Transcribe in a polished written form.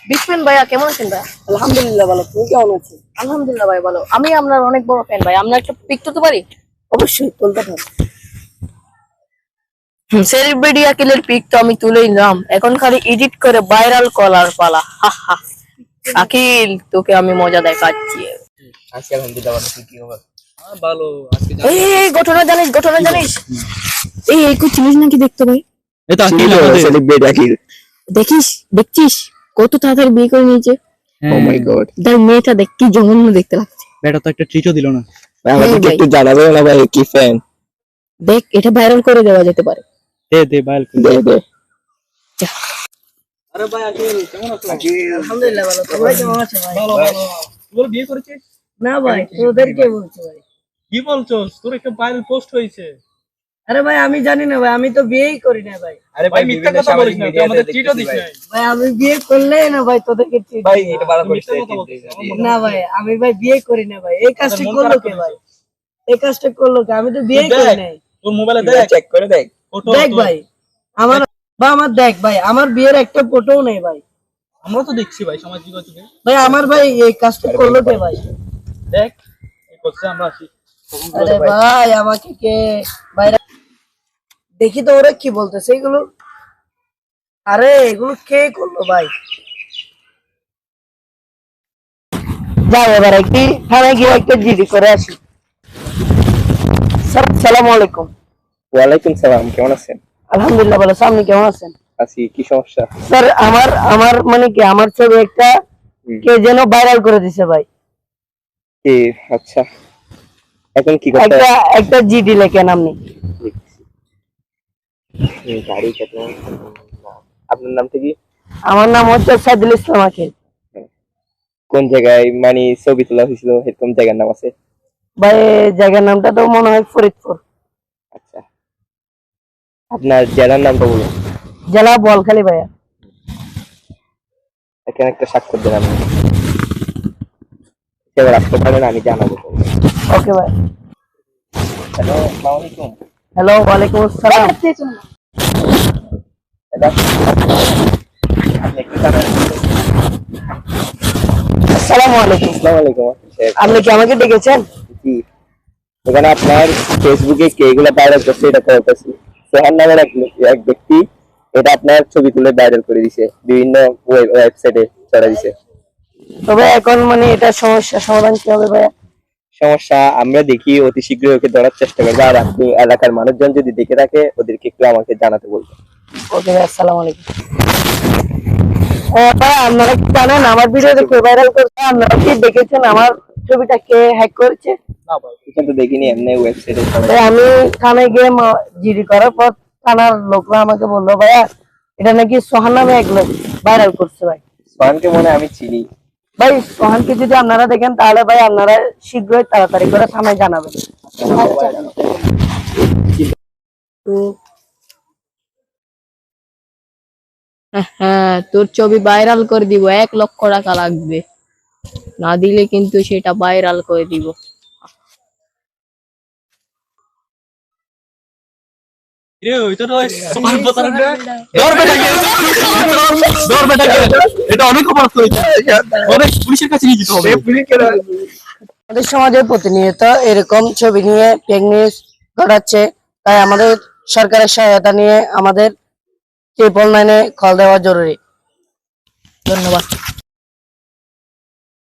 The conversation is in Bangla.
বিগ ফ্যান ভাইয়া, কেমন আছেন ভাই? আলহামদুলিল্লাহ ভালো। তুমি কেমন আছো? আলহামদুলিল্লাহ ভাই ভালো। আমি আপনার অনেক বড় ফ্যান ভাই। আমরা একটা পিক তুলতে পারি? অবশ্যই তুলতে পারো। সেলিব্রিটি আকিলের পিক তো আমি তুলে নিলাম, এখন খালি এডিট করে ভাইরাল করার পালা। হা হা। আকিল, তোকে আমি মজা দেখাচ্ছি। আজকে আলহামদুলিল্লাহ ভালো। কি খবর? ভালো। আজকে এই ঘটনা জানিস? ঘটনা জানিস? এই কই চিনিস নাকি দেখতে ভাই? এটা আকিল আমাদের সেলিব্রিটি আকিল। দেখিস, দেখছিস কত তাড়াতাড়ি বিয়ে করে নিয়েছে। ও মাই গড। তার মেয়েটা দেখ কি জঘন্য দেখতে লাগছে। বেটা তো একটা ট্রিটও দিল না। আমাকে ভাই। একটু জানাবে না ভাই কি ফ্যান? দেখ, এটা ভাইরাল করে দেওয়া যেতে পারে। দে বাইল করে দে দে। আরে ভাই আকিল কেমন আছো? আলহামদুলিল্লাহ ভালো। তোমরা কেমন আছো ভাই? ভালো ভালো। তুই বিয়ে করেছিস? না ভাই, তোদেরকে বলছি ভাই। কি বলছস? তোর একটা ভাইরাল পোস্ট হয়েছে। আরে ভাই আমি জানি না ভাই, আমি তো বিয়েই করি না ভাই। আরে ভাই মিথ্যা কথা বলিস না, তুই আমাদের ট্রিটও দিস নাই। ভাই আমি বিয়ে করলে না ভাই তোদেরকে treat ভাই দিই। এটা ভালো করিস না ভাই, আমি ভাই বিয়ে করি না ভাই। এই কাজটা করলো কে ভাই? এই কাজটা করলো কে? আমি তো বিয়ে করি নাই। তোর মোবাইলে দেখ, চেক করে দেখ। ফটো দেখ ভাই, আমার আমার দেখ ভাই, আমার বিয়ের একটা ফটোও নেই ভাই। আমরা তো দেখছি ভাই সামাজিক যোগাযোগে। ভাই আমার ভাই এই কাজটা করলো কে ভাই? দেখ এই করছে আমরা আসি। আরে ভাই আমাকে কে ভাই, দেখি তো ওরা কি বলতেছে এগুলো। আরে এগুলো কে করলো ভাই? যাই এবার কি থানায় গিয়ে একটা জিডি করে আসি। স্যার আসসালামু আলাইকুম। ওয়ালাইকুম সালাম, কেমন আছেন? আলহামদুলিল্লাহ ভালো। স্যার আপনি কেমন আছেন? আছি। কি সমস্যা? স্যার আমার আমার মানে কি, আমার ছবি একটা কে যেন ভাইরাল করে দিছে ভাই। কি? আচ্ছা, এখন কি করতে একটা একটা জিডি লেখেন আপনি। গাড়ি চালানো। আপনার নামটা কি? আমার নাম হচ্ছে সাইদুল ইসলাম আকিল। কোন জায়গায় মানে ছবি তোলা হয়েছিল এরকম জায়গার নাম আছে? ভাই জায়গার নামটা তো মনে হয় ফরিদপুর। আচ্ছা, আপনার জেলার নামটা বলুন। জেলা বোয়ালখালী ভাইয়া। এখানে একটা স্বাক্ষর দেন আপনি। এবার আসতে পারেন, আমি জানাবো। ওকে ভাই। হ্যালো, আসসালামু আলাইকুম। হ্যালো, ওয়ালাইকুম আসসালাম। এটা আপনি একটু জানান। আসসালামু আলাইকুম। আসসালামু আলাইকুম। আপনি কি আমাকে ডেকেছেন? জি, এখানে আপনার ফেসবুকে কে এগুলো ভাইরাল করছে এটা করতেছি। সোহান নামের এক ব্যক্তি এটা আপনার ছবি তুলে ভাইরাল করে দিছে, বিভিন্ন ওয়েবসাইটে ছড়া দিছে। তবে এখন মানে এটা সমস্যা সমাধান কি হবে ভাইয়া? সমস্যা আমরা দেখি অতি শীঘ্রই ওকে ধরার চেষ্টা করবো, আর আপনি এলাকার মানুষজন যদি দেখে থাকে ওদেরকে একটু আমাকে জানাতে বলবেন। ওকে ভাই, আসসালামু আলাইকুম। ভাই আপনারা কি জানেন আমার ভিডিওতে কে ভাইরাল করছে? আপনারা কি দেখেছেন আমার ছবিটা কে হ্যাক করেছে? না ভাই এটা তো দেখিনি, এমনি ওয়েবসাইটে ছড়া ভাই আমি থানায় গিয়ে জিডি করার পর থানার লোকরা আমাকে বললো ভাইয়া এটা নাকি সোহান নামে এক লোক ভাইরাল করছে ভাই। সোহানকে মনে হয় আমি চিনি। ভাই সোহানকে যদি আপনারা দেখেন তাহলে ভাই আপনারা শীঘ্রই তাড়াতাড়ি করে থানায় জানাবেন। তো হ্যাঁ, তোর ছবি ভাইরাল করে দিব, 1 লক্ষ টাকা লাগবে, না দিলে কিন্তু সেটা ভাইরাল করে দিব। রে ওই তো রয় সুপার প্রতারক রে। ধর বেটা এটা অনেক অপরাধ করেছে। অনেক পুলিশের কাছে নিয়ে যেতে হবে। আমাদের সমাজে প্রতিনিয়ত এরকম ছবি নিয়ে ফেক নিউজ ঘটাচ্ছে, তাই আমাদের সরকারের সহায়তা নিয়ে আমাদের 999 কল দেওয়া জরুরি। ধন্যবাদ।